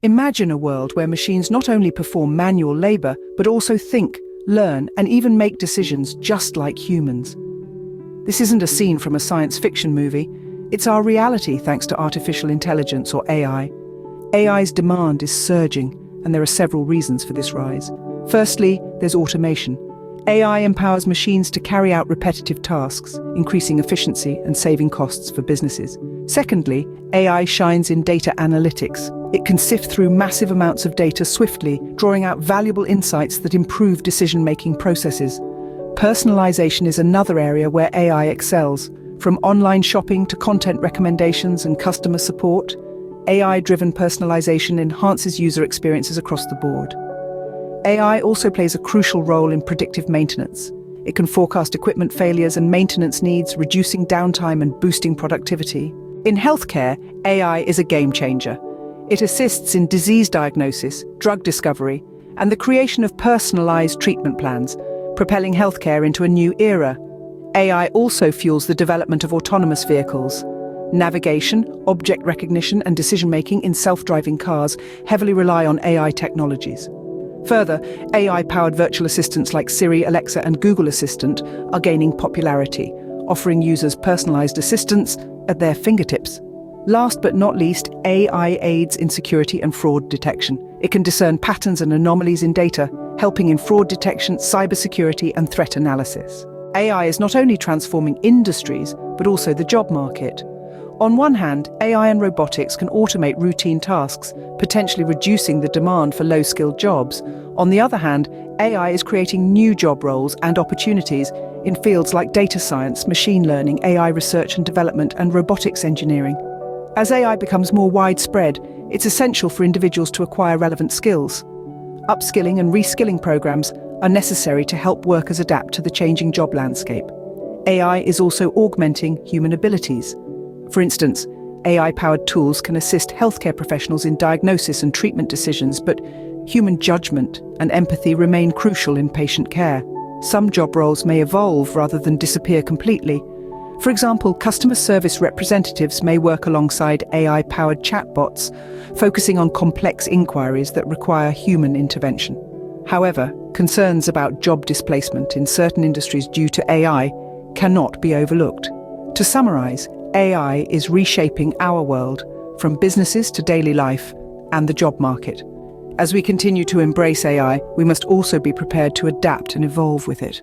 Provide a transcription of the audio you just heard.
Imagine a world where machines not only perform manual labor, but also think, learn, and even make decisions just like humans. This isn't a scene from a science fiction movie. It's our reality thanks to artificial intelligence, or AI. AI's demand is surging, and there are several reasons for this rise. Firstly, there's automation. AI empowers machines to carry out repetitive tasks, increasing efficiency and saving costs for businesses. Secondly, AI shines in data analytics. It can sift through massive amounts of data swiftly, drawing out valuable insights that improve decision-making processes. Personalization is another area where AI excels. From online shopping to content recommendations and customer support, AI-driven personalization enhances user experiences across the board. AI also plays a crucial role in predictive maintenance. It can forecast equipment failures and maintenance needs, reducing downtime and boosting productivity. In healthcare, AI is a game changer. It assists in disease diagnosis, drug discovery, and the creation of personalized treatment plans, propelling healthcare into a new era. AI also fuels the development of autonomous vehicles. Navigation, object recognition, and decision-making in self-driving cars heavily rely on AI technologies. Further, AI-powered virtual assistants like Siri, Alexa, and Google Assistant are gaining popularity, offering users personalized assistance at their fingertips. Last but not least, AI aids in security and fraud detection. It can discern patterns and anomalies in data, helping in fraud detection, cybersecurity, and threat analysis. AI is not only transforming industries, but also the job market. On one hand, AI and robotics can automate routine tasks, potentially reducing the demand for low-skilled jobs. On the other hand, AI is creating new job roles and opportunities in fields like data science, machine learning, AI research and development, and robotics engineering. As AI becomes more widespread, it's essential for individuals to acquire relevant skills. Upskilling and reskilling programs are necessary to help workers adapt to the changing job landscape. AI is also augmenting human abilities. For instance, AI-powered tools can assist healthcare professionals in diagnosis and treatment decisions, but human judgment and empathy remain crucial in patient care. Some job roles may evolve rather than disappear completely. For example, customer service representatives may work alongside AI-powered chatbots, focusing on complex inquiries that require human intervention. However, concerns about job displacement in certain industries due to AI cannot be overlooked. To summarize, AI is reshaping our world, from businesses to daily life and the job market. As we continue to embrace AI, we must also be prepared to adapt and evolve with it.